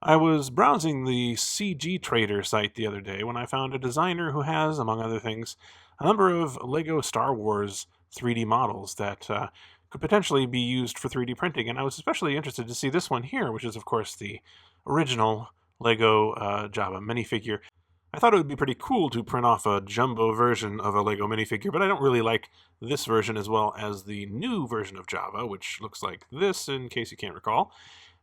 I was browsing the CG Trader site the other day when I found a designer who has, among other things, a number of LEGO Star Wars 3D models that could potentially be used for 3D printing. And I was especially interested to see this one here, which is, of course, the original LEGO Jabba minifigure. I thought it would be pretty cool to print off a jumbo version of a LEGO minifigure, but I don't really like this version as well as the new version of Jabba, which looks like this, in case you can't recall.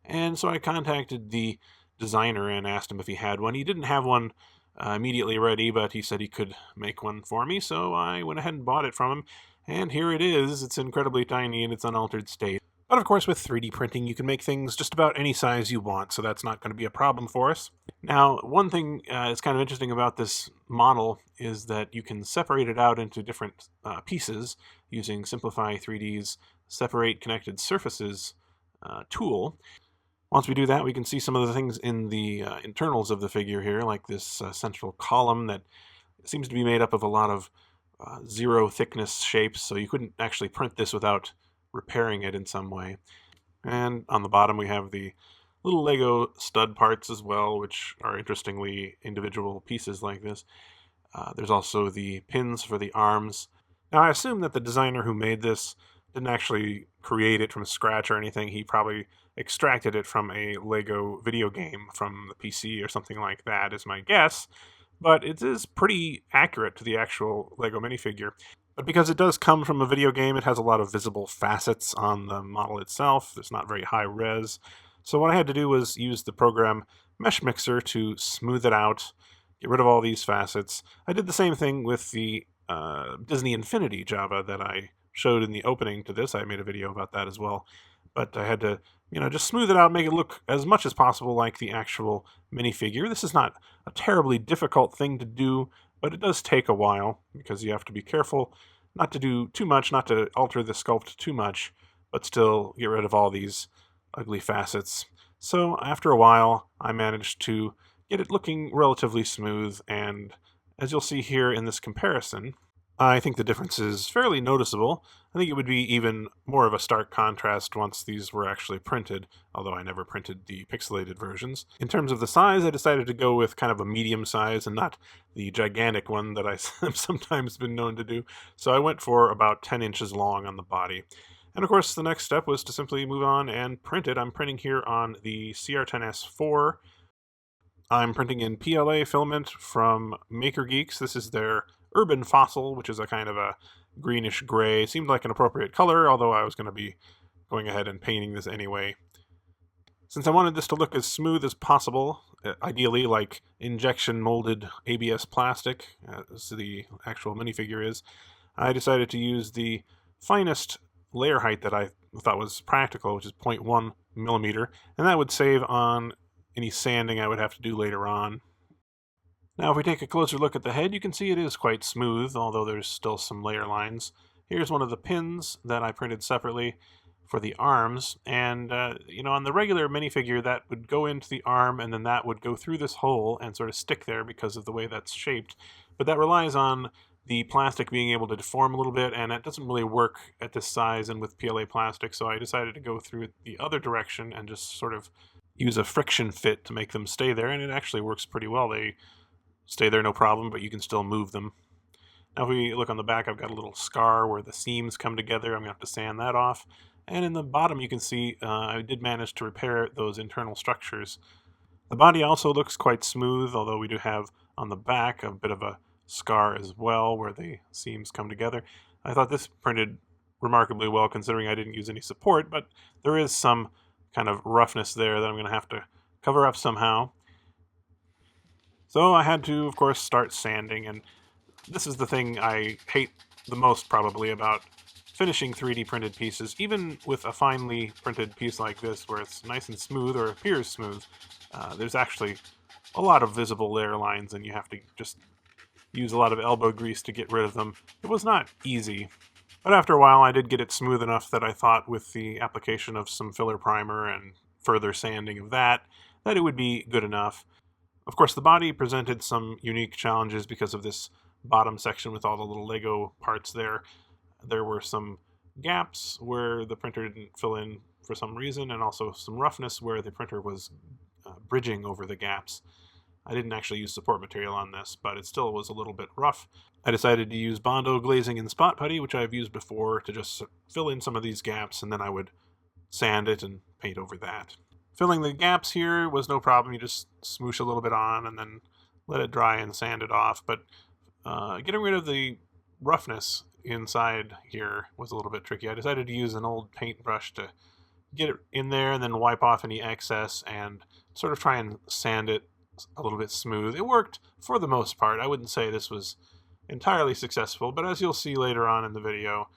And so I contacted the designer and asked him if he had one. He didn't have one immediately ready, but he said he could make one for me, so I went ahead and bought it from him. And here it is. It's incredibly tiny in its unaltered state. But of course, with 3D printing, you can make things just about any size you want, so that's not going to be a problem for us. Now, one thing that's kind of interesting about this model is that you can separate it out into different pieces using Simplify 3D's Separate Connected Surfaces tool. Once we do that, we can see some of the things in the internals of the figure here, like this central column that seems to be made up of a lot of zero thickness shapes, so you couldn't actually print this without repairing it in some way. And on the bottom we have the little Lego stud parts as well, which are interestingly individual pieces like this. There's also the pins for the arms. Now I assume that the designer who made this didn't actually create it from scratch or anything. He probably extracted it from a Lego video game from the PC or something like that, is my guess. But it is pretty accurate to the actual Lego minifigure. But because it does come from a video game, it has a lot of visible facets on the model itself. It's not very high res. So what I had to do was use the program Mesh Mixer to smooth it out, get rid of all these facets. I did the same thing with the Disney Infinity Jabba that I showed in the opening to this. I made a video about that as well. But I had to, just smooth it out, make it look as much as possible like the actual minifigure. This is not a terribly difficult thing to do, but it does take a while because you have to be careful not to do too much, not to alter the sculpt too much, but still get rid of all these ugly facets. So after a while, I managed to get it looking relatively smooth, and as you'll see here in this comparison, I think the difference is fairly noticeable. I think it would be even more of a stark contrast once these were actually printed, although I never printed the pixelated versions. In terms of the size, I decided to go with kind of a medium size and not the gigantic one that I've sometimes been known to do. So I went for about 10 inches long on the body. And of course, the next step was to simply move on and print it. I'm printing here on the CR-10S4. I'm printing in PLA filament from MakerGeeks. This is their Urban Fossil, which is a kind of a greenish gray. Seemed like an appropriate color, although I was going to be going ahead and painting this anyway. Since I wanted this to look as smooth as possible, ideally like injection molded ABS plastic, as the actual minifigure is, I decided to use the finest layer height that I thought was practical, which is 0.1 millimeter, and that would save on any sanding I would have to do later on. Now if we take a closer look at the head, you can see it is quite smooth, although there's still some layer lines. Here's one of the pins that I printed separately for the arms, and on the regular minifigure that would go into the arm and then that would go through this hole and sort of stick there because of the way that's shaped. But that relies on the plastic being able to deform a little bit, and it doesn't really work at this size and with PLA plastic, so I decided to go through it the other direction and just sort of use a friction fit to make them stay there, and it actually works pretty well. They stay there no problem, but you can still move them. Now if we look on the back, I've got a little scar where the seams come together. I'm going to have to sand that off. And in the bottom you can see I did manage to repair those internal structures. The body also looks quite smooth, although we do have on the back a bit of a scar as well where the seams come together. I thought this printed remarkably well considering I didn't use any support, but there is some kind of roughness there that I'm going to have to cover up somehow. So I had to, of course, start sanding, and this is the thing I hate the most probably about finishing 3D printed pieces. Even with a finely printed piece like this where it's nice and smooth or appears smooth, there's actually a lot of visible layer lines and you have to just use a lot of elbow grease to get rid of them. It was not easy, but after a while I did get it smooth enough that I thought with the application of some filler primer and further sanding of that it would be good enough. Of course, the body presented some unique challenges because of this bottom section with all the little Lego parts there. There were some gaps where the printer didn't fill in for some reason, and also some roughness where the printer was bridging over the gaps. I didn't actually use support material on this, but it still was a little bit rough. I decided to use Bondo glazing and spot putty, which I've used before, to just fill in some of these gaps, and then I would sand it and paint over that. Filling the gaps here was no problem. You just smoosh a little bit on and then let it dry and sand it off. But getting rid of the roughness inside here was a little bit tricky. I decided to use an old paintbrush to get it in there and then wipe off any excess and sort of try and sand it a little bit smooth. It worked for the most part. I wouldn't say this was entirely successful, but as you'll see later on in the video,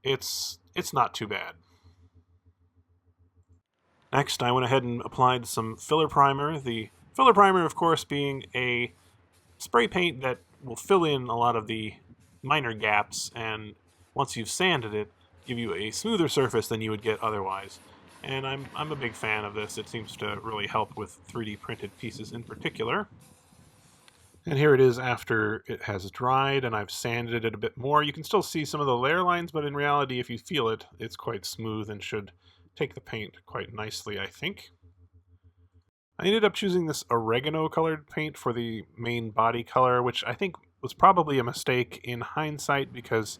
it's not too bad. Next, I went ahead and applied some filler primer. The filler primer, of course, being a spray paint that will fill in a lot of the minor gaps, and once you've sanded it, give you a smoother surface than you would get otherwise. And I'm a big fan of this. It seems to really help with 3D printed pieces in particular. And here it is after it has dried and I've sanded it a bit more. You can still see some of the layer lines, but in reality, if you feel it, it's quite smooth and should take the paint quite nicely, I think. I ended up choosing this oregano colored paint for the main body color, which I think was probably a mistake in hindsight because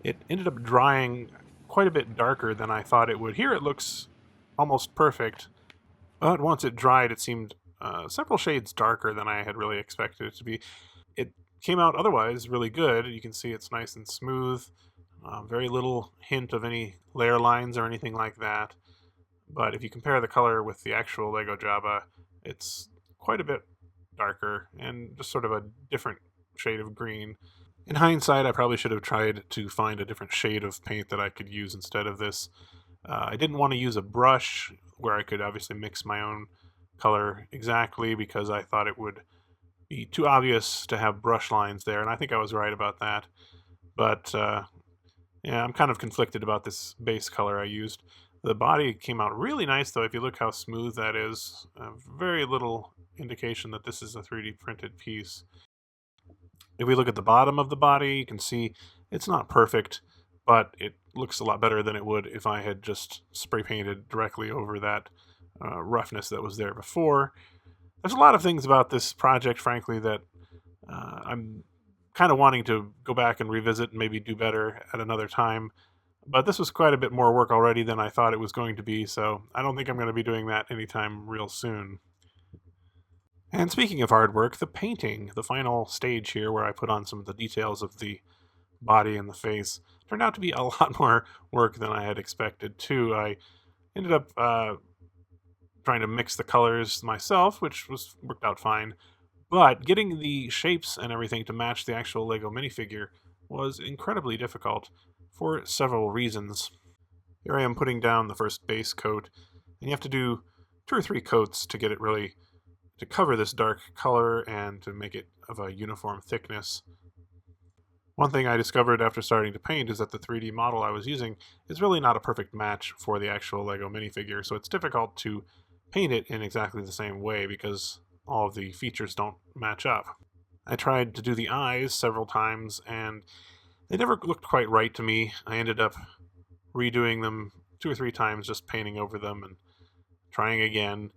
it ended up drying quite a bit darker than I thought it would. Here it looks almost perfect, but once it dried, it seemed several shades darker than I had really expected it to be. It came out otherwise really good. You can see it's nice and smooth, very little hint of any layer lines or anything like that. But if you compare the color with the actual Lego Jabba, it's quite a bit darker and just sort of a different shade of green. In hindsight, I probably should have tried to find a different shade of paint that I could use instead of this. I didn't want to use a brush where I could obviously mix my own color exactly because I thought it would be too obvious to have brush lines there, and I think I was right about that. But yeah, I'm kind of conflicted about this base color I used. The body came out really nice, though. If you look how smooth that is, very little indication that this is a 3D printed piece. If we look at the bottom of the body, you can see it's not perfect, but it looks a lot better than it would if I had just spray painted directly over that roughness that was there before. There's a lot of things about this project, frankly, that I'm kind of wanting to go back and revisit and maybe do better at another time. But this was quite a bit more work already than I thought it was going to be, so I don't think I'm going to be doing that anytime real soon. And speaking of hard work, the painting, the final stage here where I put on some of the details of the body and the face, turned out to be a lot more work than I had expected too. I ended up trying to mix the colors myself, which worked out fine, but getting the shapes and everything to match the actual Lego minifigure was incredibly difficult for several reasons. Here I am putting down the first base coat, and you have to do 2 or 3 coats to get it really to cover this dark color and to make it of a uniform thickness. One thing I discovered after starting to paint is that the 3D model I was using is really not a perfect match for the actual Lego minifigure, so it's difficult to paint it in exactly the same way because all of the features don't match up. I tried to do the eyes several times and they never looked quite right to me. I ended up redoing them 2 or 3 times, just painting over them and trying again.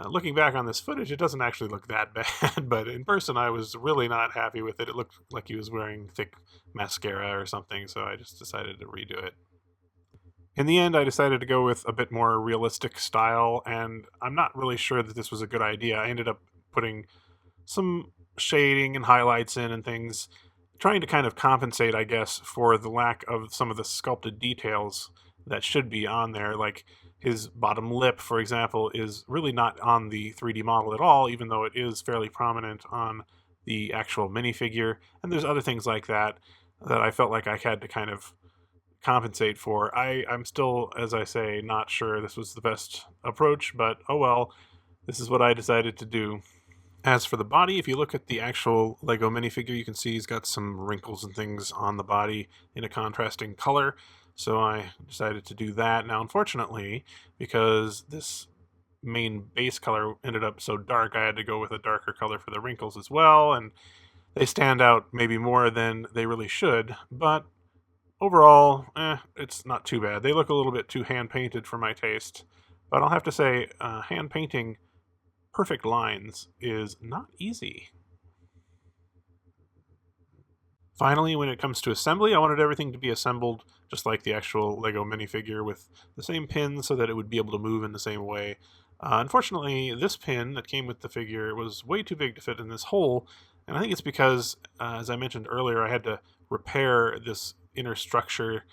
Looking back on this footage, it doesn't actually look that bad, but in person I was really not happy with it. It looked like he was wearing thick mascara or something, so I just decided to redo it. In the end, I decided to go with a bit more realistic style, and I'm not really sure that this was a good idea. I ended up putting some shading and highlights in and things, trying to kind of compensate, I guess, for the lack of some of the sculpted details that should be on there. Like his bottom lip, for example, is really not on the 3D model at all, even though it is fairly prominent on the actual minifigure. And there's other things like that that I felt like I had to kind of compensate for. I'm still, as I say, not sure this was the best approach, but oh well, this is what I decided to do. As for the body, if you look at the actual Lego minifigure, you can see he's got some wrinkles and things on the body in a contrasting color. So I decided to do that. Now, unfortunately, because this main base color ended up so dark, I had to go with a darker color for the wrinkles as well, and they stand out maybe more than they really should, but overall, it's not too bad. They look a little bit too hand-painted for my taste, but I'll have to say, hand painting perfect lines is not easy. Finally, when it comes to assembly, I wanted everything to be assembled just like the actual Lego minifigure with the same pins so that it would be able to move in the same way. Unfortunately, this pin that came with the figure was way too big to fit in this hole, and I think it's because, as I mentioned earlier, I had to repair this inner structure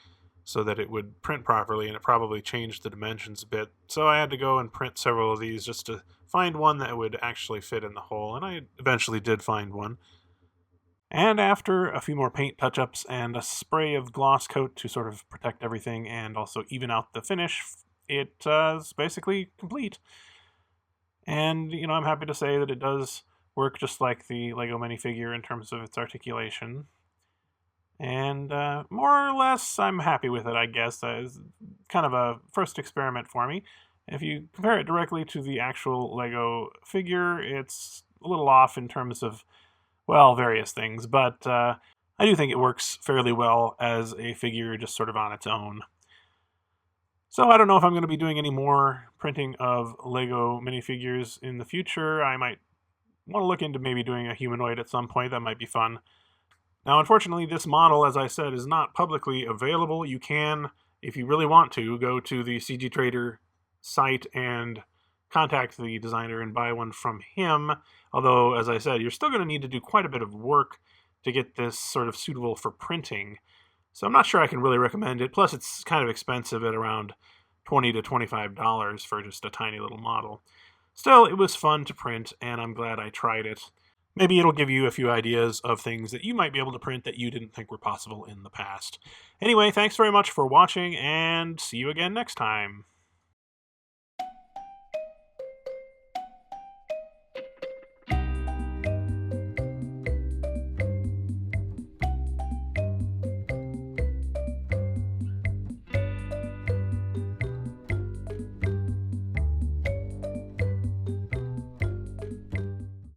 so that it would print properly, and it probably changed the dimensions a bit. So I had to go and print several of these just to find one that would actually fit in the hole, and I eventually did find one. And after a few more paint touch-ups and a spray of gloss coat to sort of protect everything and also even out the finish, it is basically complete. And, I'm happy to say that it does work just like the Lego minifigure in terms of its articulation. And more or less, I'm happy with it, I guess. It's kind of a first experiment for me. If you compare it directly to the actual Lego figure, it's a little off in terms of, well, various things, but I do think it works fairly well as a figure just sort of on its own. So I don't know if I'm going to be doing any more printing of Lego minifigures in the future. I might want to look into maybe doing a humanoid at some point. That might be fun. Now, unfortunately, this model, as I said, is not publicly available. You can, if you really want to, go to the CG Trader site and contact the designer and buy one from him. Although, as I said, you're still going to need to do quite a bit of work to get this sort of suitable for printing. So I'm not sure I can really recommend it. Plus, it's kind of expensive at around $20 to $25 for just a tiny little model. Still, it was fun to print, and I'm glad I tried it. Maybe it'll give you a few ideas of things that you might be able to print that you didn't think were possible in the past. Anyway, thanks very much for watching, and see you again next time.